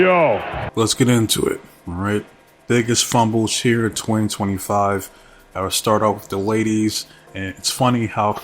Yo. Let's get into it, alright? Biggest fumbles here in 2025. I will start off with the ladies, and it's funny how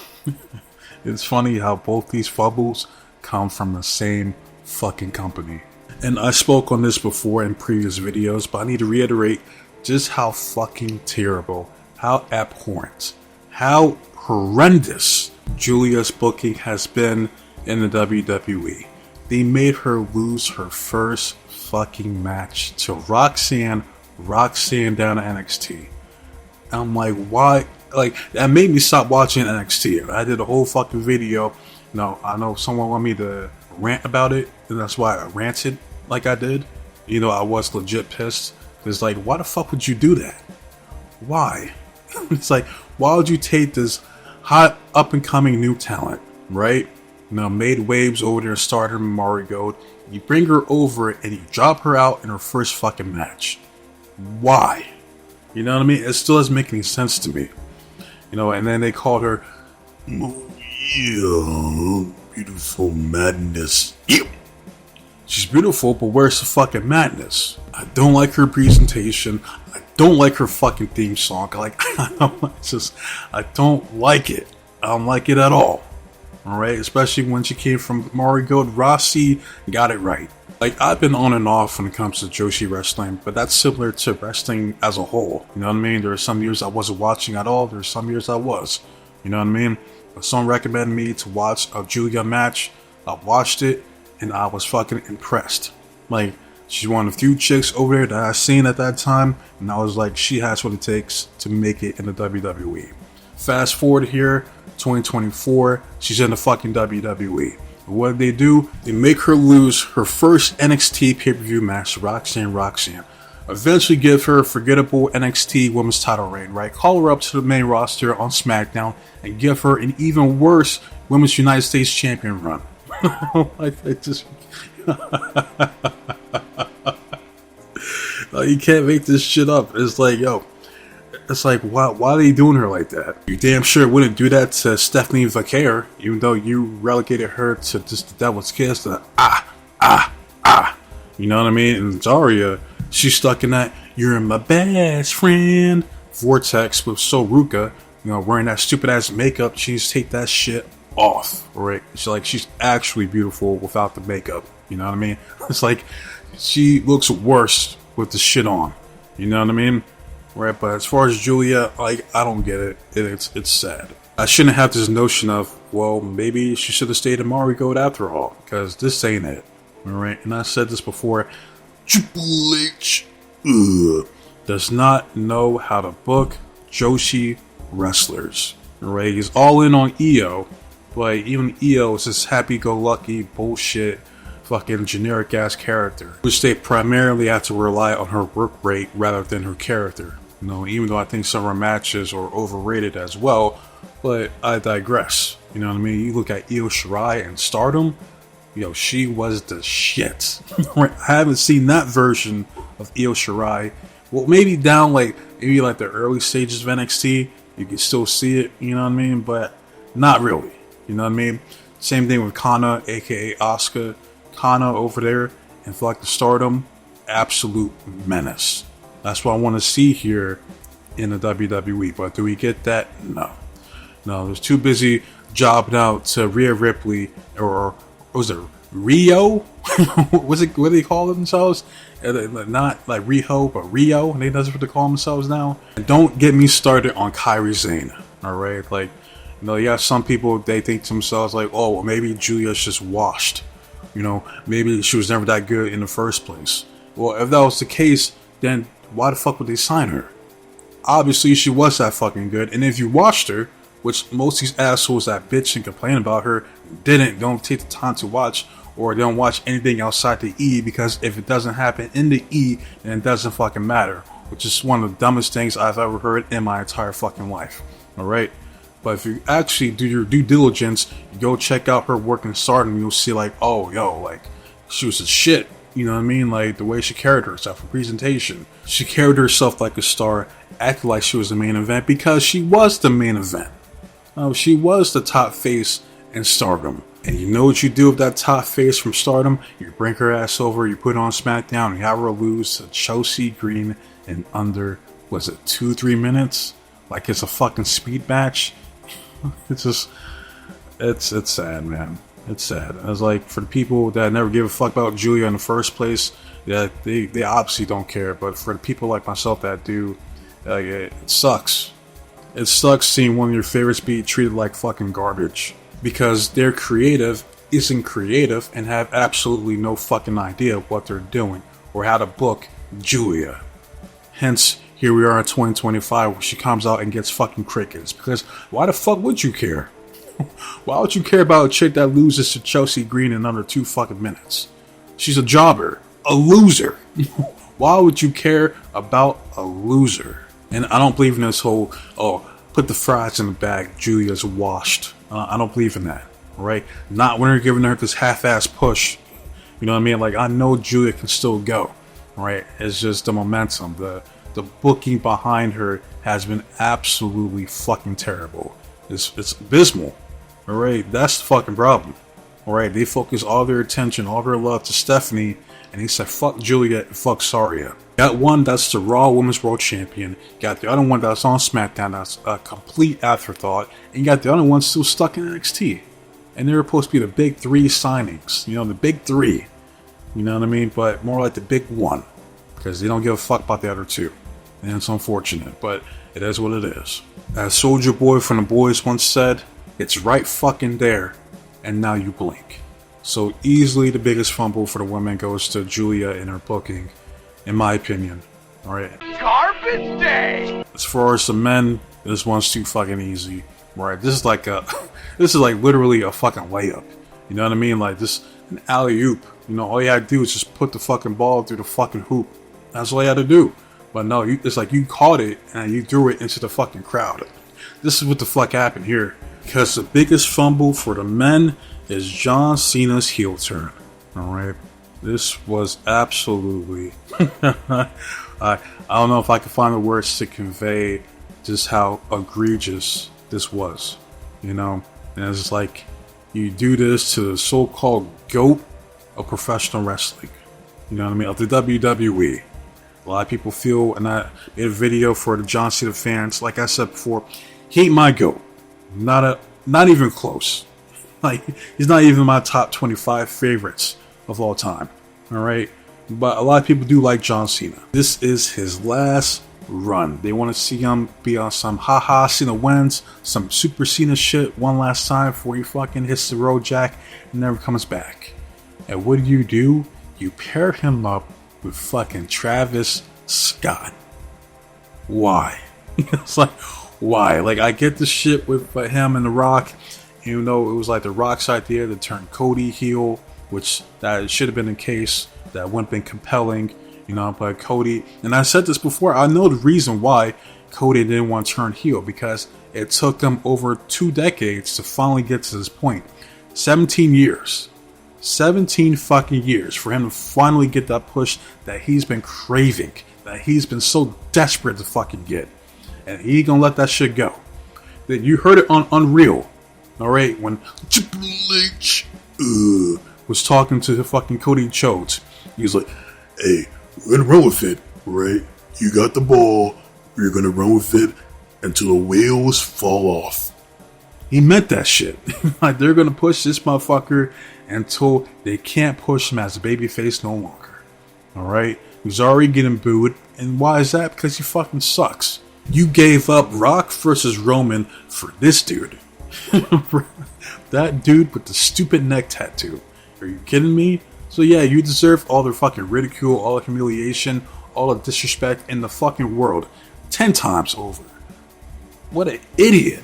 both these fumbles come from the same fucking company. And I spoke on this before in previous videos, but I need to reiterate just how fucking terrible, how abhorrent, how horrendous Giulia's booking has been in the WWE. They made her lose her first fucking match to Roxanne down at NXT. I'm like, why? Like, that made me stop watching NXT. I did a whole fucking video. No, I know someone wanted me to rant about it, and that's why I ranted like I did. You know, I was legit pissed. It's like, why the fuck would you do that? Why? It's like, why would you take this hot up and coming new talent, right? You know, made waves over there, started Mari Gold. You bring her over and you drop her out in her first fucking match. Why? You know what I mean? It still doesn't make any sense to me. You know, and then they called her, oh, yeah, beautiful madness. Yeah. She's beautiful, but where's the fucking madness? I don't like her presentation. I don't like her fucking theme song. Like, I don't like it. I don't like it at all. Alright, especially when she came from Mari Gold. Rossi got it right. Like, I've been on and off when it comes to Joshi wrestling, but that's similar to wrestling as a whole. You know what I mean? There are some years I wasn't watching at all. There are some years I was. You know what I mean? If someone recommended me to watch a Giulia match, I watched it, and I was fucking impressed. Like, she's one of the few chicks over there that I seen at that time, and I was like, she has what it takes to make it in the WWE. Fast forward here, 2024, she's in the fucking WWE. What they do, they make her lose her first NXT pay-per-view match to Roxanne. Eventually give her a forgettable NXT women's title reign, right? Call her up to the main roster on SmackDown and give her an even worse women's United States champion run. You can't make this shit up. It's like, yo, it's like, why are they doing her like that? You damn sure wouldn't do that to Stephanie Vaquer, even though you relegated her to just the Devil's Kiss, the you know what I mean? And Zarya, she's stuck in that "you're my best friend" vortex with Soruka, you know, wearing that stupid ass makeup. She needs to take that shit off, right? She's actually beautiful without the makeup. You know what I mean? It's like she looks worse with the shit on. You know what I mean? Right, but as far as Giulia, like, I don't get it. It's sad. I shouldn't have this notion of, well, maybe she should have stayed in Mari Gold after all, because this ain't it. Alright, and I said this before, Triple H does not know how to book Joshi wrestlers. Alright, he's all in on Io, but even Io is this happy-go-lucky bullshit fucking generic ass character, which they primarily have to rely on her work rate rather than her character. You know, even though I think some of her matches are overrated as well, but I digress. You know what I mean? You look at Io Shirai and Stardom, yo, she was the shit. I haven't seen that version of Io Shirai. Well, maybe down maybe the early stages of NXT, you can still see it. You know what I mean? But not really. You know what I mean? Same thing with Kana, aka Asuka. Kana over there and for the Stardom, absolute menace. That's what I want to see here in the WWE. But do we get that? No. There's too busy jobbing out to Rhea Ripley, or was it Rio? What do they call themselves? Not like Riho, but Rio. And that's what they call themselves now. And don't get me started on Kairi Sane. Alright, like, you know, yeah, some people, they think to themselves like, oh, well, maybe Giulia's just washed. You know, maybe she was never that good in the first place. Well, if that was the case, then why the fuck would they sign her? Obviously, she was that fucking good. And if you watched her, which most of these assholes that bitch and complain about her don't take the time to watch, or they don't watch anything outside the E, because if it doesn't happen in the E, then it doesn't fucking matter. Which is one of the dumbest things I've ever heard in my entire fucking life. Alright? But if you actually do your due diligence, you go check out her work in Stardom, you'll see like, oh, yo, like, she was a shit. You know what I mean? Like, the way she carried herself, her presentation. She carried herself like a star, acted like she was the main event, because she was the main event. She was the top face in Stardom. And you know what you do with that top face from Stardom? You bring her ass over, you put her on SmackDown, and you have her lose to Chelsea Green in under, was it 2-3 minutes? Like it's a fucking speed match. It's just, it's sad, man. It's sad. It's like, for the people that never give a fuck about Giulia in the first place, yeah, they obviously don't care. But for the people like myself that do, it sucks. It sucks seeing one of your favorites be treated like fucking garbage. Because their creative isn't creative and have absolutely no fucking idea what they're doing or how to book Giulia. Hence, here we are in 2025 where she comes out and gets fucking crickets. Because why the fuck would you care? Why would you care about a chick that loses to Chelsea Green in under 2 fucking minutes? She's a jobber. A loser. Why would you care about a loser? And I don't believe in this whole, put the fries in the bag, Giulia's washed. I don't believe in that, right? Not when you're giving her this half-ass push. You know what I mean? Like, I know Giulia can still go, right? It's just the momentum. The booking behind her has been absolutely fucking terrible. It's abysmal, all right? That's the fucking problem, all right? They focus all their attention, all their love to Stephanie, and he said, fuck Giulia and fuck Saria. Got one that's the Raw Women's World Champion. Got the other one that's on SmackDown that's a complete afterthought. And you got the other one still stuck in NXT. And they were supposed to be the big 3 signings. You know, the big 3. You know what I mean? But more like the big 1. Because they don't give a fuck about the other 2. And it's unfortunate, but it is what it is. As Soulja Boy from the Boys once said, it's right fucking there, and now you blink. So easily the biggest fumble for the women goes to Giulia in her booking. In my opinion, alright. Garbage day! As far as the men, this one's too fucking easy. Right? This is like literally a fucking layup. You know what I mean? Like this, an alley-oop. You know, all you had to do is just put the fucking ball through the fucking hoop. That's all you had to do. But no, it's like you caught it and you threw it into the fucking crowd. This is what the fuck happened here. Because the biggest fumble for the men is John Cena's heel turn. Alright? This was absolutely... I don't know if I can find the words to convey just how egregious this was. You know? And it's like, you do this to the so-called GOAT of professional wrestling. You know what I mean? Of the WWE. A lot of people feel, and I made a video for the John Cena fans, like I said before, he ain't my GOAT. Not even close. Like, he's not even my top 25 favorites of all time. Alright? But a lot of people do like John Cena. This is his last run. They want to see him be on some haha Cena wins, some Super Cena shit one last time before he fucking hits the road jack and never comes back. And what do? You pair him up with fucking Travis Scott. Why? It's like, why? Like, I get the shit with him and The Rock. Even though it was like The Rock's idea to turn Cody heel, which that should have been the case. That wouldn't have been compelling, you know, but Cody, and I said this before, I know the reason why Cody didn't want to turn heel, because it took him over 2 decades to finally get to this point. 17 years. 17 fucking years for him to finally get that push that he's been craving, that he's been so desperate to fucking get. And he ain't gonna let that shit go. That you heard it on Unreal, alright, when Triple H was talking to the fucking Cody Chodes. He was like, hey, we're gonna run with it, right? You got the ball, we're gonna run with it until the wheels fall off. He meant that shit. Like, they're gonna push this motherfucker until they can't push him as a babyface no longer. Alright? He's already getting booed, and why is that? Because he fucking sucks. You gave up Rock versus Roman for this dude. That dude with the stupid neck tattoo. Are you kidding me? So yeah, you deserve all the fucking ridicule, all the humiliation, all the disrespect in the fucking world. 10 times over. What an idiot.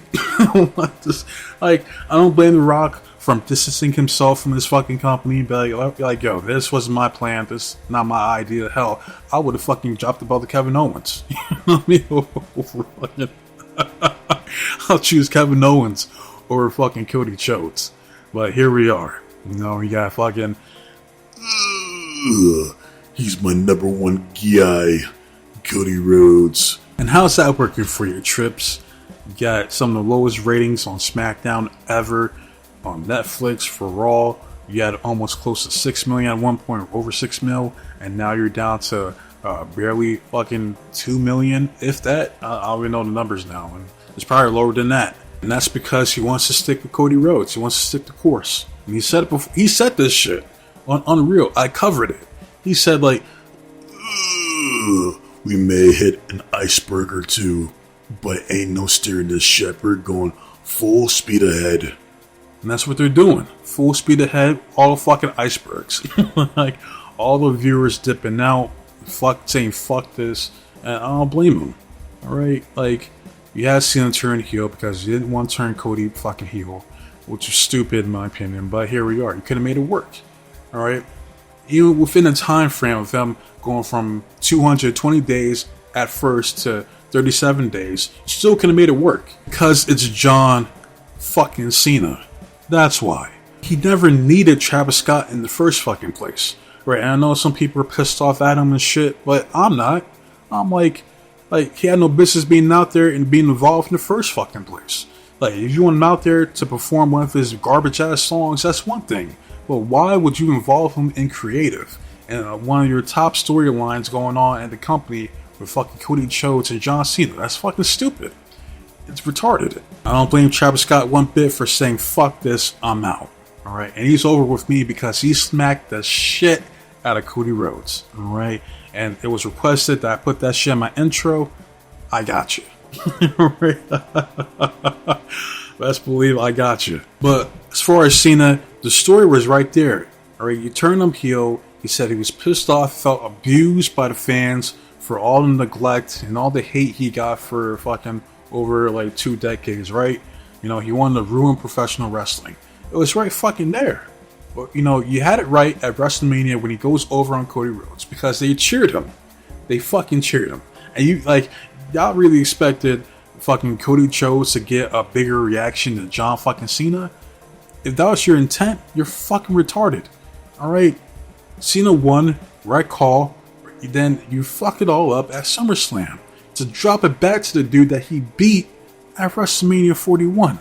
Like, I don't blame The Rock from distancing himself from this fucking company and be like, yo, this wasn't my plan, this is not my idea. Hell, I would have fucking dropped the belt to Kevin Owens. You know what I mean? I'll choose Kevin Owens over fucking Cody Chodes. But here we are. You know, you got fucking... he's my number 1 guy, Cody Rhodes. And how's that working for your trips? You got some of the lowest ratings on SmackDown ever. on Netflix for Raw. You had almost close to 6 million at one point, over 6 mil, and now you're down to barely fucking 2 million, if that. I don't even know the numbers now, and it's probably lower than that. And that's because he wants to stick with Cody Rhodes. He wants to stick the course. And he said it before. He said this shit on Unreal. I covered it. He said like, we may hit an iceberg or two, but ain't no steering this ship. We're going full speed ahead. And that's what they're doing. Full speed ahead, all the fucking icebergs. Like, all the viewers dipping out, saying fuck this, and I don't blame them. Alright? Like, you had Cena turn heel because you didn't want to turn Cody fucking heel, which is stupid in my opinion, but here we are. You could have made it work. Alright? Even within the time frame of them going from 220 days at first to 37 days, still could have made it work. Because it's John fucking Cena. That's why. He never needed Travis Scott in the first fucking place. Right, and I know some people are pissed off at him and shit, but I'm not. I'm like he had no business being out there and being involved in the first fucking place. Like, if you want him out there to perform one of his garbage ass songs, that's one thing. But why would you involve him in creative? And one of your top storylines going on at the company with fucking Cody Rhodes and John Cena. That's fucking stupid. It's retarded. I don't blame Travis Scott one bit for saying, fuck this, I'm out. Alright, and he's over with me because he smacked the shit out of Cody Rhodes. Alright, and it was requested that I put that shit in my intro. I got you. Best believe I got you. But as far as Cena, the story was right there. Alright, you turned him heel. He said he was pissed off, felt abused by the fans for all the neglect and all the hate he got for fucking over like 2 decades, right? You know, he wanted to ruin professional wrestling. It was right fucking there. But, you know, you had it right at WrestleMania when he goes over on Cody Rhodes because they cheered him. They fucking cheered him. And y'all really expected fucking Cody Rhodes to get a bigger reaction than John fucking Cena? If that was your intent, you're fucking retarded. Alright? Cena won, right call. Then you fuck it all up at SummerSlam to drop it back to the dude that he beat at WrestleMania 41.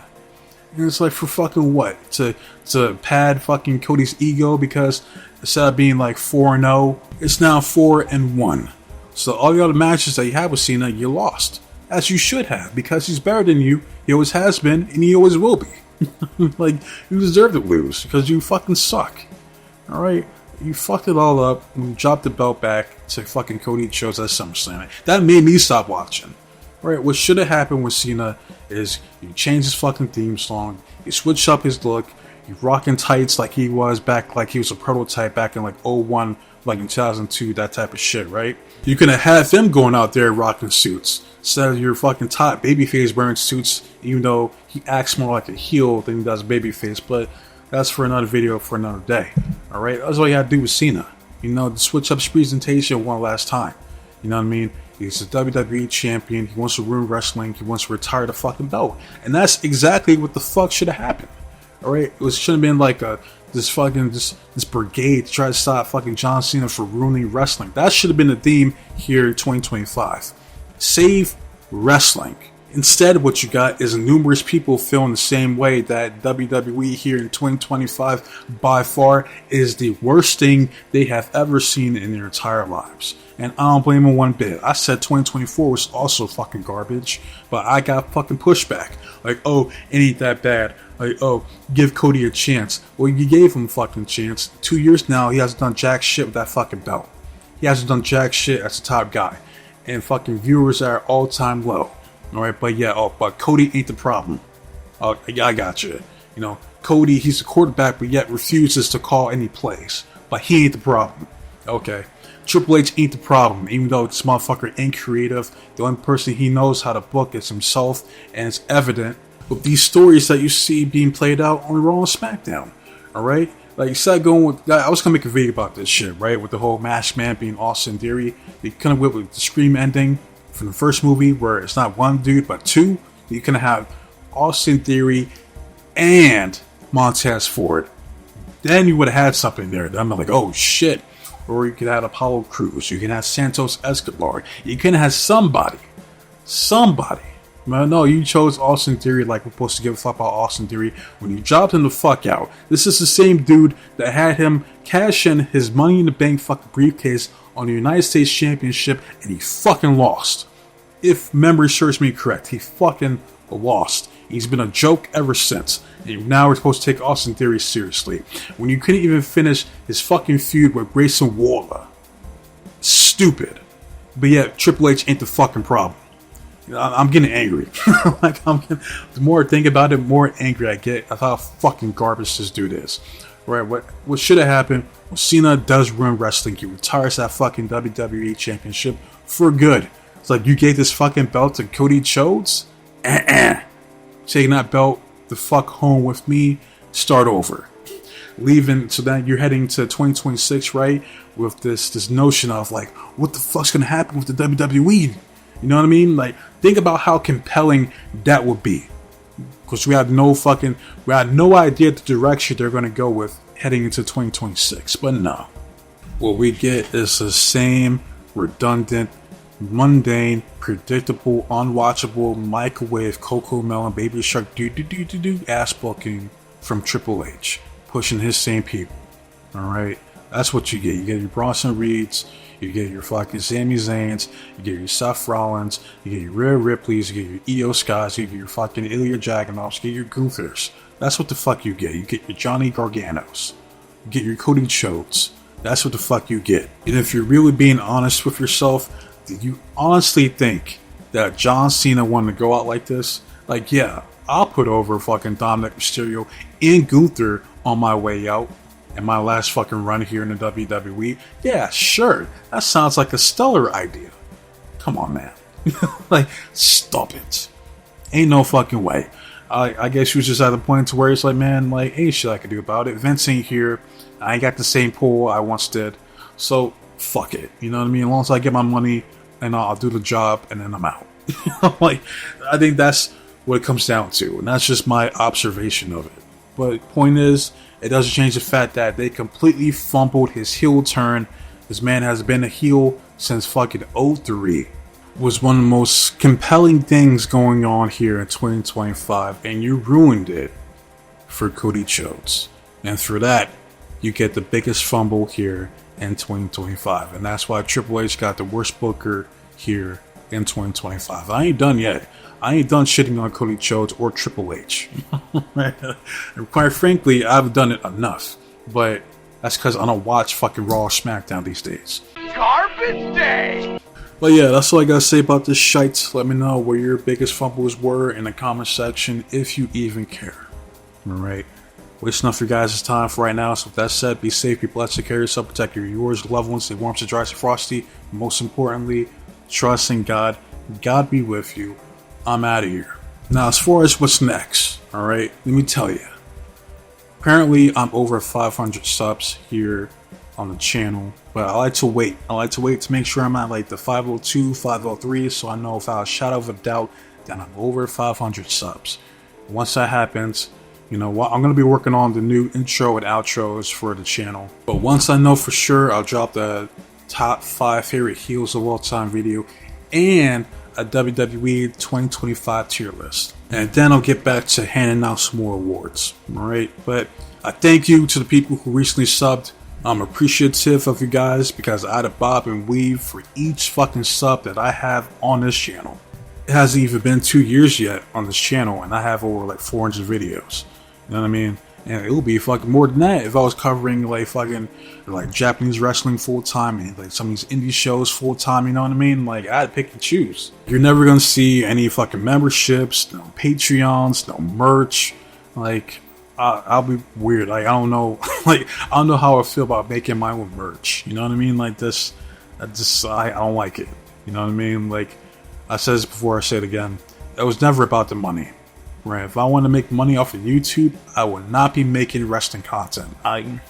And it's like, for fucking what? To pad fucking Cody's ego because instead of being like 4-0, it's now 4-1. So all the other matches that you had with Cena, you lost. As you should have, because he's better than you. He always has been, and he always will be. Like, you deserve to lose because you fucking suck. Alright? You fucked it all up and you dropped the belt back to fucking Cody Rhodes at SummerSlam. That made me stop watching. Right, what should have happened with Cena is you change his fucking theme song, you switch up his look, you rocking tights like he was back, like he was a prototype back in like 01, like in 2002, that type of shit, right? You could have had them going out there rocking suits instead of your fucking top babyface wearing suits, even though he acts more like a heel than he does babyface, but that's for another video for another day. Alright, that's all you had to do with Cena. You know, to switch up his presentation one last time. You know what I mean? He's a WWE champion. He wants to ruin wrestling. He wants to retire the fucking belt. And that's exactly what the fuck should have happened. Alright? It should have been like this brigade to try to stop fucking John Cena for ruining wrestling. That should have been the theme here in 2025. Save wrestling. Instead, what you got is numerous people feeling the same way that WWE here in 2025 by far is the worst thing they have ever seen in their entire lives. And I don't blame them one bit. I said 2024 was also fucking garbage, but I got fucking pushback. Like, oh, it ain't that bad. Like, oh, give Cody a chance. Well, you gave him a fucking chance. 2 years now, he hasn't done jack shit with that fucking belt. He hasn't done jack shit as a top guy. And fucking viewers are all-time low. Alright, but yeah, but Cody ain't the problem. Oh, I got you. You know, Cody, he's a quarterback, but yet refuses to call any plays. But he ain't the problem. Okay. Triple H ain't the problem, even though this motherfucker ain't creative. The only person he knows how to book is himself, and it's evident with these stories that you see being played out on Raw and SmackDown. Alright? Like, instead of going with, I was gonna make a video about this shit, right? With the whole Masked Man being Austin Theory. They kind of went with the Scream ending from the first movie where it's not one dude but two. You can have Austin Theory and Montez Ford. Then you would have had something there. I'm like, oh shit. Or you could have Apollo Crews. You can have Santos Escobar. You can have somebody Man, no, you chose Austin Theory like we're supposed to give a fuck about Austin Theory when you dropped him the fuck out. This is the same dude that had him cash in his Money in the Bank fucking briefcase on the United States Championship, and he fucking lost. If memory serves me correct, he fucking lost. He's been a joke ever since. And now we're supposed to take Austin Theory seriously. When you couldn't even finish his fucking feud with Grayson Waller. Stupid. But yet, Triple H ain't the fucking problem. I'm getting angry. The more I think about it, the more angry I get at how fucking garbage this dude is. Right? What should have happened when Cena does ruin wrestling, he retires that fucking WWE Championship for good. It's like, you gave this fucking belt to Cody Rhodes? Taking that belt the fuck home with me, start over. Leaving, so that you're heading to 2026, right? With this notion of like, what the fuck's gonna happen with the WWE? You know what I mean? Like, think about how compelling that would be. Because we had no idea the direction they're gonna go with heading into 2026. But no. What we get is the same redundant, mundane, predictable, unwatchable, microwave, Coco Melon, Baby Shark, ass booking from Triple H, pushing his same people. Alright? That's what you get. You get your Bronson Reeds, you get your fucking Sami Zayns, you get your Seth Rollins, you get your Rhea Ripleys, you get your Io Skies, you get your fucking Ilya Dragunovs, you get your Gunther's. That's what the fuck you get. You get your Johnny Garganos. You get your Cody Rhodes. That's what the fuck you get. And if you're really being honest with yourself, do you honestly think that John Cena wanted to go out like this? Like, yeah, I'll put over fucking Dominic Mysterio and Gunther on my way out and my last fucking run here in the WWE. Yeah, sure. That sounds like a stellar idea. Come on, man. Like, stop it. Ain't no fucking way. I guess she was just at the point to where it's like, man, like, ain't shit I can do about it. Vince ain't here. I ain't got the same pull I once did. So, fuck it. You know what I mean? As long as I get my money and I'll do the job and then I'm out. Like, I think that's what it comes down to. And that's just my observation of it. But point is, it doesn't change the fact that they completely fumbled his heel turn. This man has been a heel since fucking 03. Was one of the most compelling things going on here in 2025, and you ruined it for Cody Rhodes. And through that, you get the biggest fumble here in 2025, and that's why Triple H got the worst booker here in 2025. I ain't done yet. I ain't done shitting on Cody Rhodes or Triple H. And quite frankly, I've done it enough, but that's because I don't watch fucking Raw or SmackDown these days. Garbage day! But yeah, that's all I gotta say about this shite. Let me know where your biggest fumbles were in the comment section, if you even care. Alright, wasting enough of your guys' time for right now. So with that said, be safe, be blessed, take care of yourself, protect your yours, loved ones, stay warm, stay dry, stay frosty. Most importantly, trust in God. God be with you. I'm out of here. Now, as far as what's next, alright, let me tell you. Apparently, I'm over 500 subs here on the channel, but I like to wait. I like to wait to make sure I'm at like the 502, 503, so I know without a shadow of a doubt that I'm over 500 subs. Once that happens, you know what, I'm going to be working on the new intro and outros for the channel. But once I know for sure, I'll drop the top 5 favorite heels of all time video and a WWE 2025 tier list. And then I'll get back to handing out some more awards. Alright, but I thank you to the people who recently subbed. I'm appreciative of you guys because I had to bob and weave for each fucking sub that I have on this channel. It hasn't even been 2 years yet on this channel, and I have over like 400 videos. You know what I mean? And it would be fucking more than that if I was covering like fucking like Japanese wrestling full time and like some of these indie shows full time. You know what I mean? Like, I had to pick and choose. You're never gonna see any fucking memberships, no Patreons, no merch. Like, I'll be weird. Like, I don't know. Like, I don't know how I feel about making my own merch. You know what I mean? Like this, I don't like it. You know what I mean? Like, I said this before, I say it again. It was never about the money. Right? If I want to make money off of YouTube, I would not be making wrestling content. I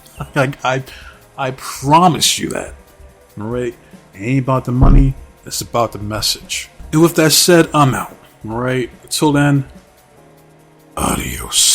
promise you that. Alright? It ain't about the money, it's about the message. And with that said, I'm out. Alright? Until then, adios.